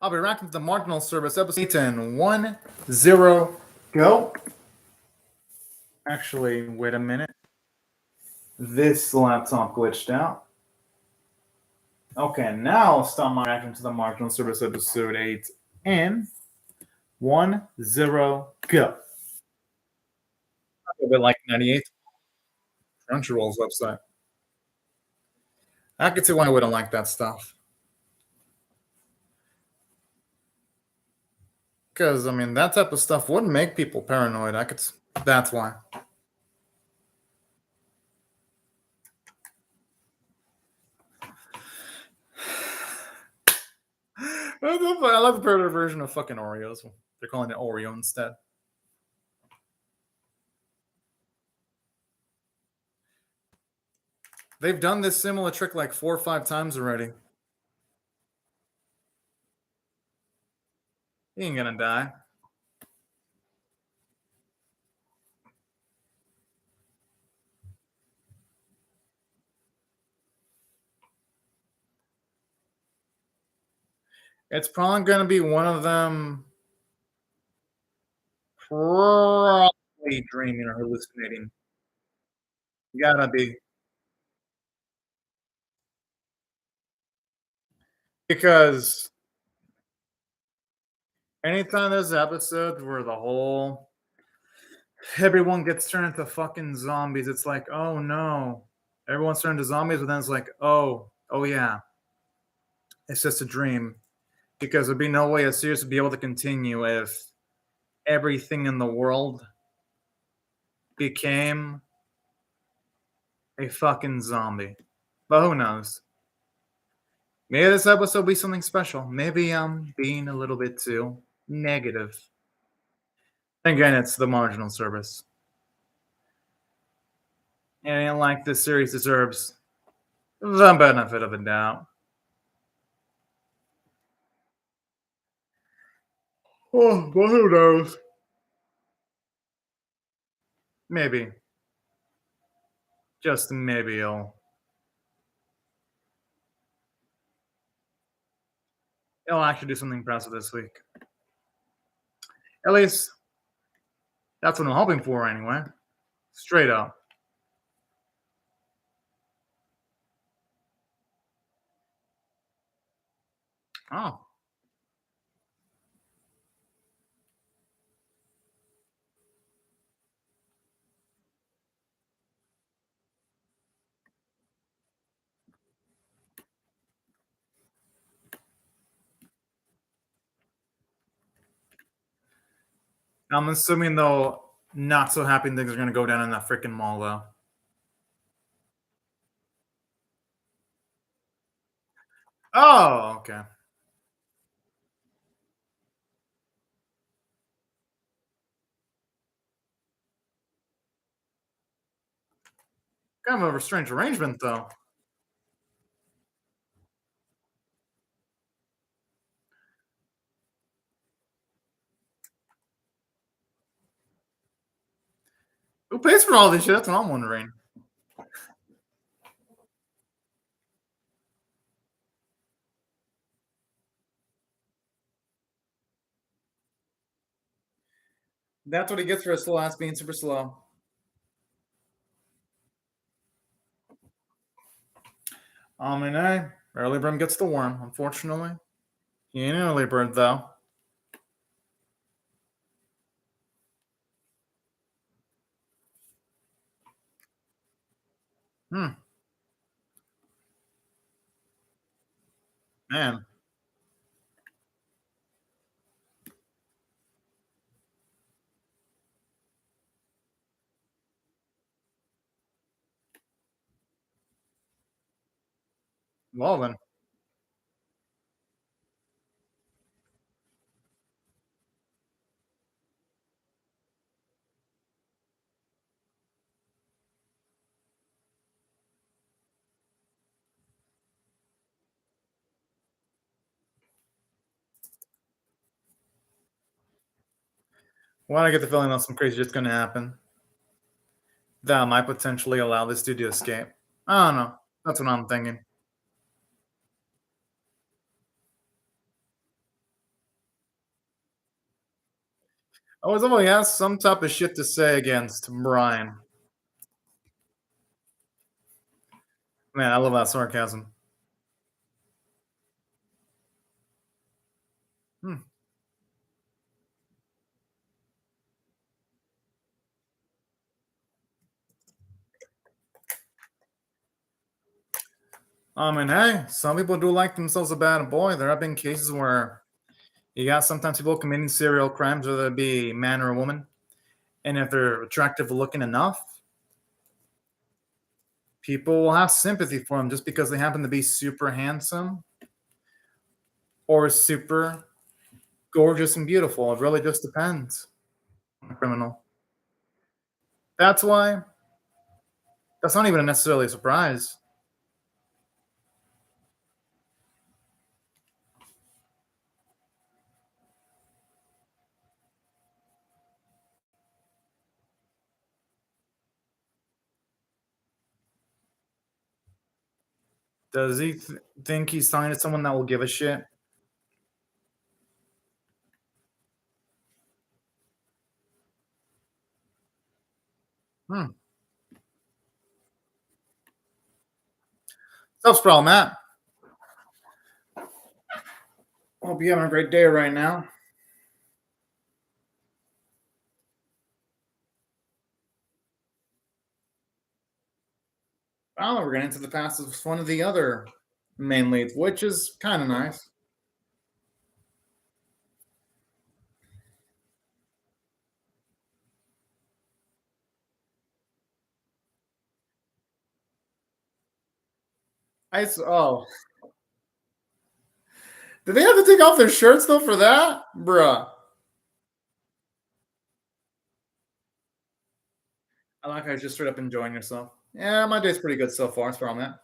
I'll be reacting to the Marginal Service episode 10. 1-0, go. Actually, wait a minute. This laptop glitched out. Okay, now I'll start my reaction to the Marginal Service episode 8 and 1-0, go. A bit like 98 Crunchyroll's website. I could see why I wouldn't like that stuff. Because, I mean, that type of stuff would make people paranoid. That's why. I love the parody version of fucking Oreos. They're calling it Oreo instead. They've done this similar trick like 4 or 5 times already. He ain't gonna die. It's probably gonna be one of them probably dreaming or hallucinating. Gotta be. Because anytime there's an episode where everyone gets turned into fucking zombies, it's like, oh no. Everyone's turned to zombies, but then it's like, oh yeah. It's just a dream. Because there'd be no way a series would be able to continue if everything in the world became a fucking zombie. But who knows? Maybe this episode will be something special. Maybe I'm being a little bit too negative. Again, it's the Marginal Service. And like this series deserves the benefit of a doubt. Oh, but who knows? Maybe. Just maybe it'll actually do something impressive this week. At least that's what I'm hoping for anyway. Straight up. Oh. I'm assuming though not so happy things are gonna go down in that freaking mall though. Oh, okay. Kind of a strange arrangement though. Who pays for all this shit? That's what I'm wondering. That's what he gets for his slow ass being super slow. Hey, early bird gets the worm, unfortunately. He ain't an early bird though. Hmm. Man. Well then. Well, I get the feeling that some crazy shit's gonna happen. That might potentially allow this dude to escape. I don't know. That's what I'm thinking. Oh, as he has some type of shit to say against Brian. Man, I love that sarcasm. Hmm. I mean, hey, some people do like themselves a bad boy. There have been cases where you got sometimes people committing serial crimes, whether it be a man or a woman, and if they're attractive looking enough, people will have sympathy for them just because they happen to be super handsome or super gorgeous and beautiful. It really just depends on the criminal. That's why that's not even necessarily a surprise. Does he think he's talking to someone that will give a shit? Hmm. Self problem, Matt. Hope you're having a great day right now. Oh, we're getting into the past of one of the other main leads, which is kind of nice. Oh, did they have to take off their shirts though for that, bruh? I like how you're just straight up enjoying yourself. Yeah, my day's pretty good so far. That's where I'm at.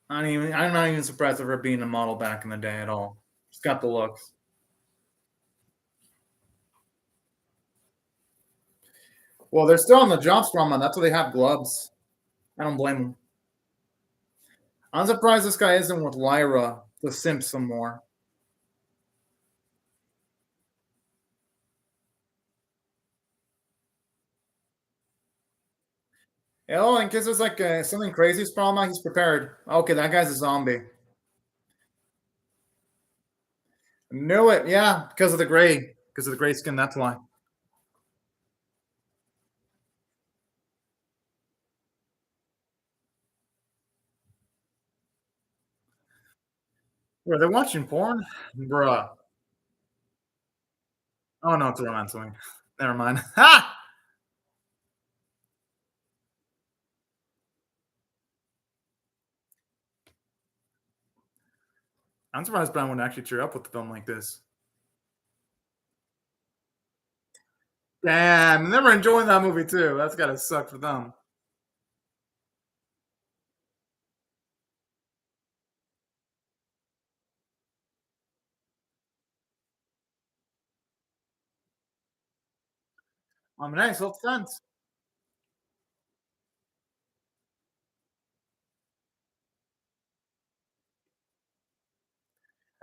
I'm not even surprised of her being a model back in the day at all. She's got the looks. Well, they're still on the job, Strawman. That's why they have gloves. I don't blame them. I'm surprised this guy isn't with Lyra the simp some more. Oh, in case there's like something crazy's problem, he's prepared. Okay, that guy's a zombie. Knew it. Yeah, because of the gray. Because of the gray skin. That's why. Were they watching porn? Bruh. Oh, no, it's a romance movie. Never mind. Ha! I'm surprised Brown would actually cheer up with a film like this. Damn, never enjoying that movie too. That's gotta suck for them. I mean, hey, self defense.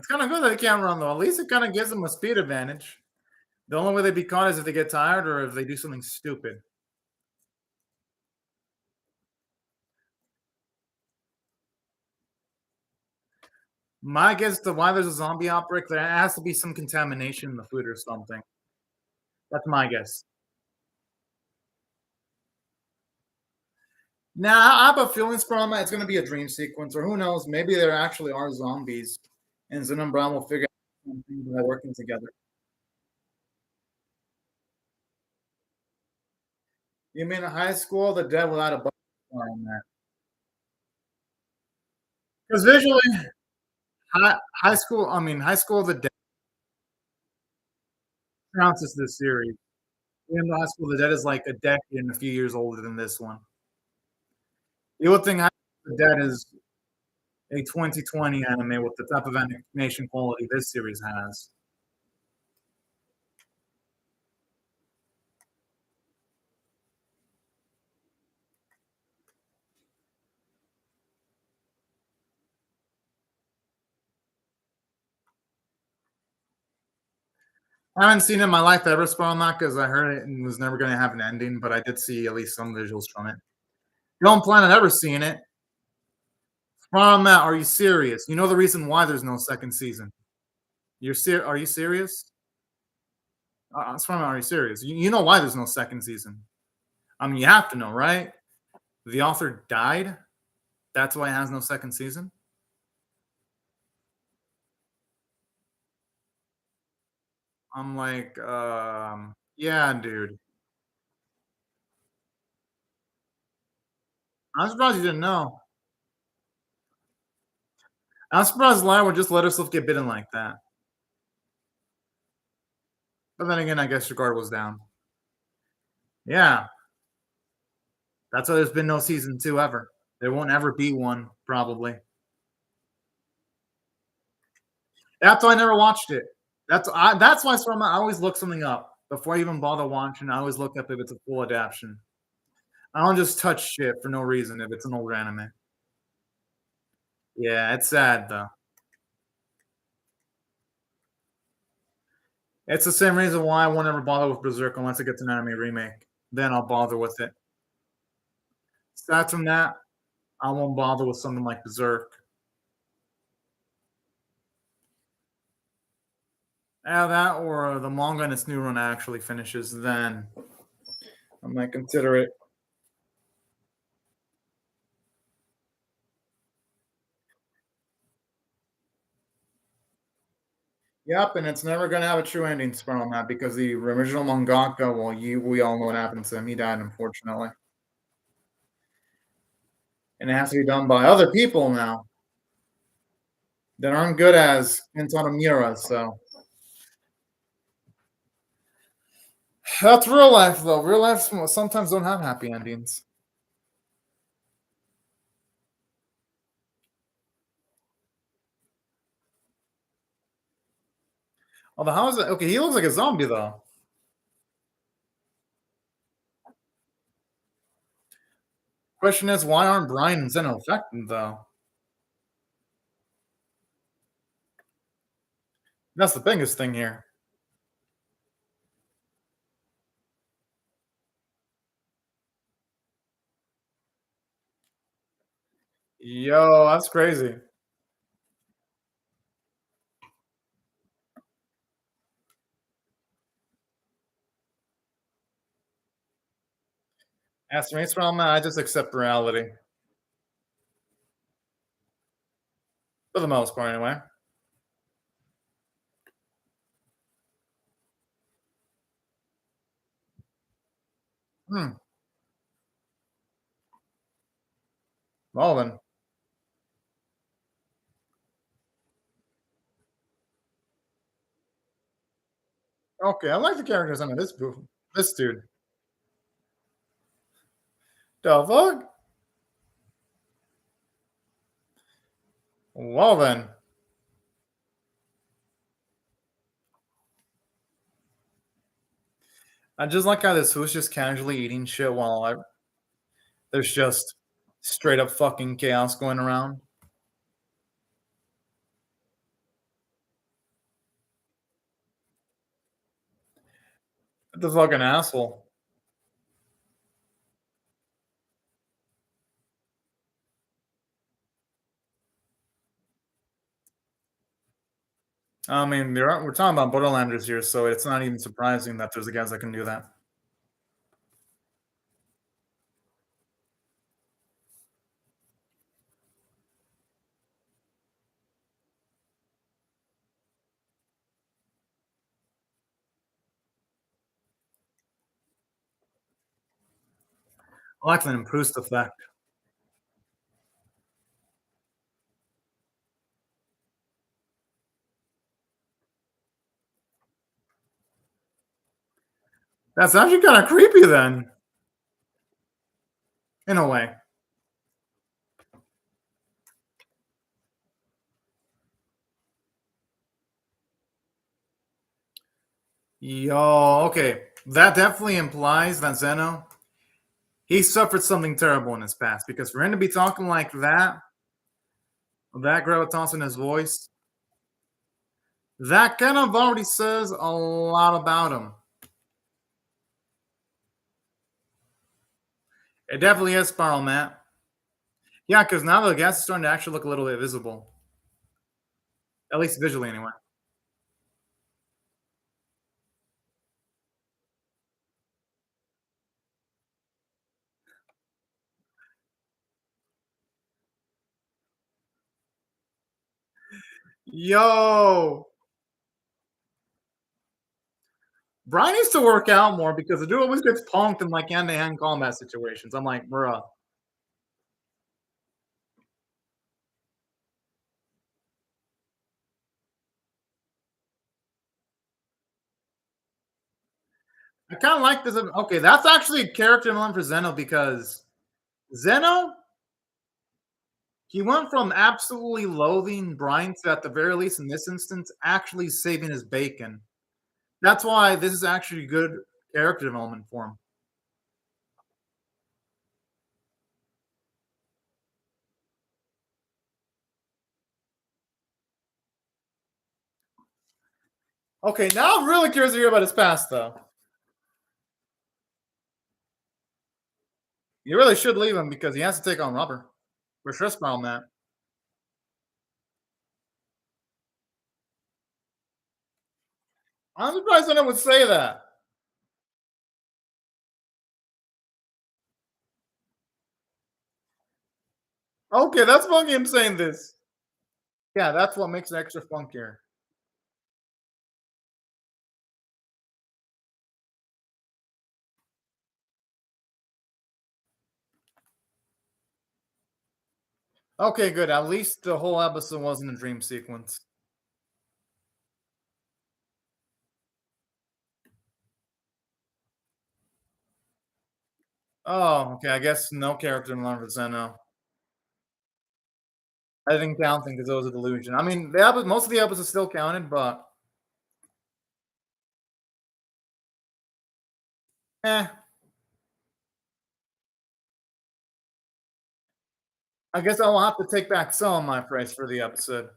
It's kind of good that they can't run though. At least it kind of gives them a speed advantage. The only way they'd be caught is if they get tired or if they do something stupid. My guess to why there's a zombie outbreak, there has to be some contamination in the food or something. That's my guess. Now, I have a feeling, Sprama, it's going to be a dream sequence, or who knows? Maybe there actually are zombies, and Zin and Brown will figure out something by working together. You mean a high school, the dead without a butt on that? Because visually, high school, of the dead counts as this series. Even though high school, of the dead is like a decade and a few years older than this one. You would think high school, of the dead is a 2020 anime with the type of animation quality this series has. I haven't seen it in my life ever, Spiral Map, because I heard it and was never going to have an ending, but I did see at least some visuals from it. Don't plan on ever seeing it. Spiral Map, are you serious? You know the reason why there's no second season. Are you serious? Spiral Map, are you serious? You know why there's no second season. I mean, you have to know, right? The author died. That's why it has no second season. I'm like, yeah, dude. I'm surprised you didn't know. I'm surprised Lyle would just let herself get bitten like that. But then again, I guess your guard was down. Yeah, that's why there's been no season two ever. There won't ever be one, probably. That's why I never watched it. That's why I always look something up before I even bother watching. I always look up if it's a full adaptation. I don't just touch shit for no reason if it's an old anime. Yeah, it's sad though. It's the same reason why I won't ever bother with Berserk unless it gets an anime remake. Then I'll bother with it. Aside from that, I won't bother with something like Berserk. That or the manga in its new run actually finishes, then I might consider it. Yep, and it's never gonna have a true ending, Spiral Map, because the original mangaka, well, we all know what happened to him. He died, unfortunately, and it has to be done by other people now that aren't good as Kentaro Miura. So that's real life, though. Real life sometimes don't have happy endings. Although, how is it? Okay, he looks like a zombie, though. Question is, why aren't Brian and Zeno affected, though? That's the biggest thing here. Yo, that's crazy. As for me, Spiral Map, I just accept reality for the most part, anyway. Hmm. Well then. Okay, I like the characters under this dude. The fuck? Well then. I just like how this who's just casually eating shit while there's just straight up fucking chaos going around. The fucking asshole. I mean, we're talking about Borderlanders here, so it's not even surprising that there's the guys that can do that. I like the improved effect. That's actually kind of creepy then, in a way. Yo, okay. That definitely implies that Zeno, he suffered something terrible in his past because for him to be talking like that gravitas in his voice, That kind of already says a lot about him. It definitely is Spiral Matt. Yeah, because now the gas is starting to actually look a little bit visible, at least visually, anyway. Yo, Brian needs to work out more because the dude always gets punked in like hand-to-hand combat situations. I'm like, bruh. I kind of like this. Okay, that's actually a character development for Zeno because Zeno, he went from absolutely loathing Brian to, at the very least in this instance, actually saving his bacon. That's why this is actually good character development for him. Okay, now I'm really curious to hear about his past, though. You really should leave him because he has to take on Rubber. For sure, Spiral Man. I'm surprised anyone would say that. Okay, that's funky him saying this. Yeah, that's what makes it extra funkier. Okay, good. At least the whole episode wasn't a dream sequence. Oh, okay. I guess no character in Love Zeno. I didn't count them because it was a delusion. I mean, most of the episodes still counted, but eh. I guess I'll have to take back some of my praise for the episode.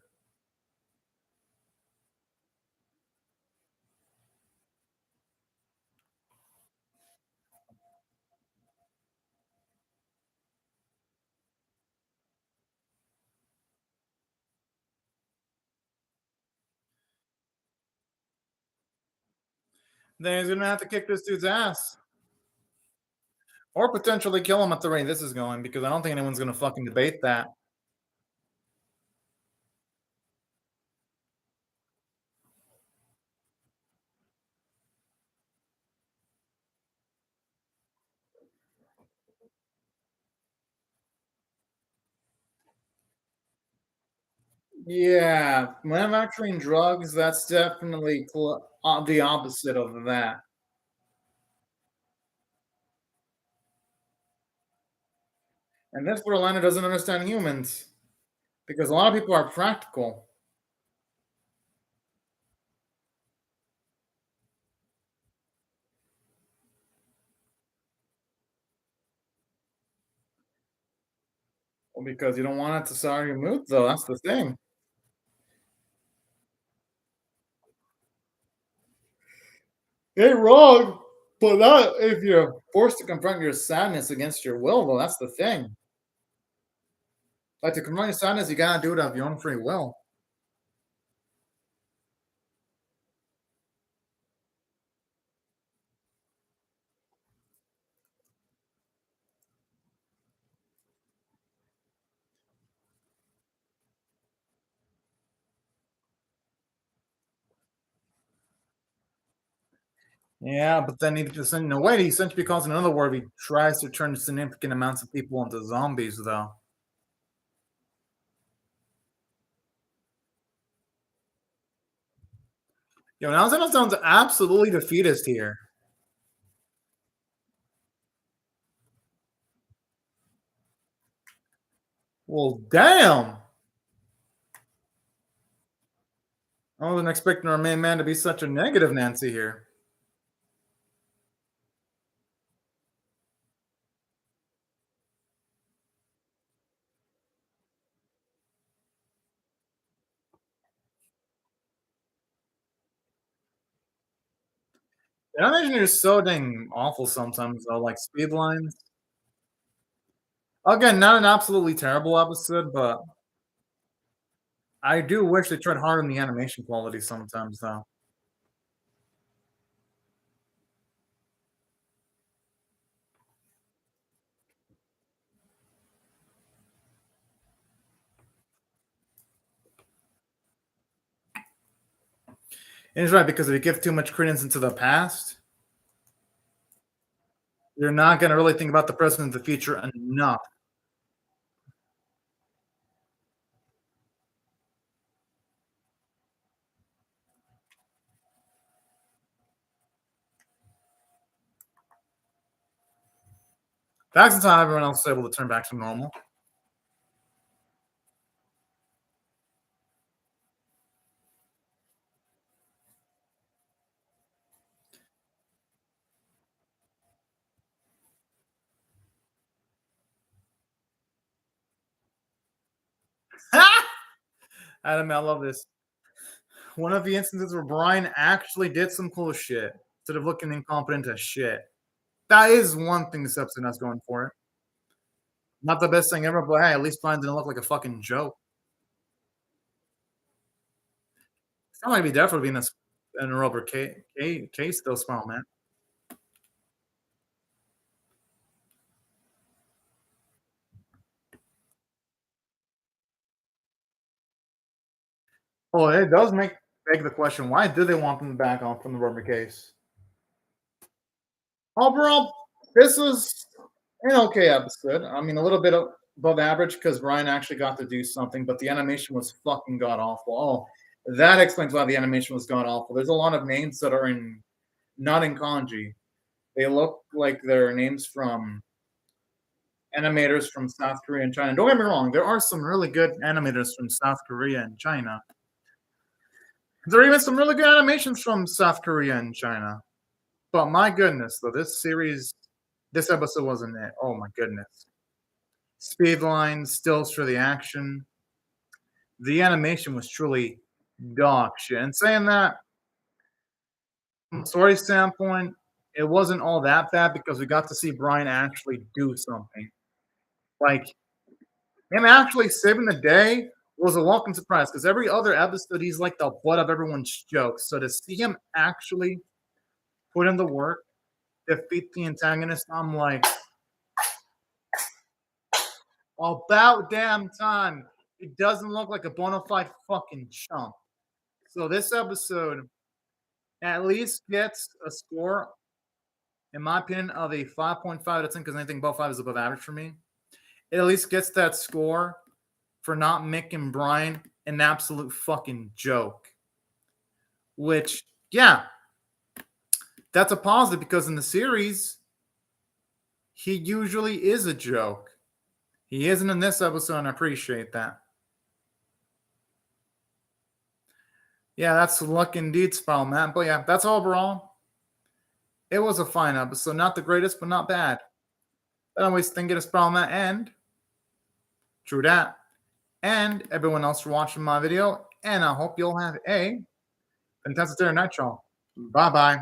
Then he's gonna have to kick this dude's ass. Or potentially kill him at the rate this is going, because I don't think anyone's gonna fucking debate that. Yeah, manufacturing drugs, that's definitely the opposite of that. And that's where Atlanta doesn't understand humans, because a lot of people are practical. Well, because you don't want it to sour your mood, though. That's the thing. Ain't wrong, but not if you're forced to confront your sadness against your will, though. That's the thing. Like to confront your sadness, you gotta do it of your own free will. Yeah, but then he just in a way he essentially becomes another word. He tries to turn significant amounts of people into zombies, though. Yo, now that sounds absolutely defeatist here. Well, damn. I wasn't expecting our main man to be such a negative Nancy here. The animation is so dang awful sometimes though, like speed lines. Again, not an absolutely terrible episode, but I do wish they tried harder on the animation quality sometimes though. And it's right because if you give too much credence into the past, you're not gonna really think about the present and the future enough. That's the time everyone else is able to turn back to normal. Adam, I love this. One of the instances where Brian actually did some cool shit instead of looking incompetent as shit. That is one thing this episode has going for it. Not the best thing ever, but hey, at least Brian didn't look like a fucking joke. It's not like be definitely being in a rubber case though, small man. Well, it does make beg the question: why did they want them back on from the rubber case? Overall, this was an okay episode. I mean, a little bit above average because Ryan actually got to do something, but the animation was fucking god awful. Oh, that explains why the animation was god awful. There's a lot of names that are in not in kanji. They look like they're names from animators from South Korea and China. Don't get me wrong, there are some really good animators from South Korea and China. There are even some really good animations from South Korea and China. But my goodness, though, this episode wasn't it. Oh my goodness. Speed lines, stills for the action. The animation was truly dog shit. And saying that, from a story standpoint, it wasn't all that bad because we got to see Brian actually do something. Like him actually saving the day was a welcome surprise because every other episode he's like the butt of everyone's jokes. So to see him actually put in the work, defeat the antagonist, I'm like, about damn time. It doesn't look like a bona fide fucking chump. So this episode at least gets a score, in my opinion, of a 5.5 out of 10 because anything above 5 is above average for me. It at least gets that score for not making Brian an absolute fucking joke. Which, yeah, that's a positive because in the series, he usually is a joke. He isn't in this episode, and I appreciate that. Yeah, that's luck indeed, Spiral Man. But yeah, that's overall. It was a fine episode. Not the greatest, but not bad. I always think it is Spiral Man, and true that. And everyone else for watching my video. And I hope you'll have a fantastic day or night, y'all. Bye bye.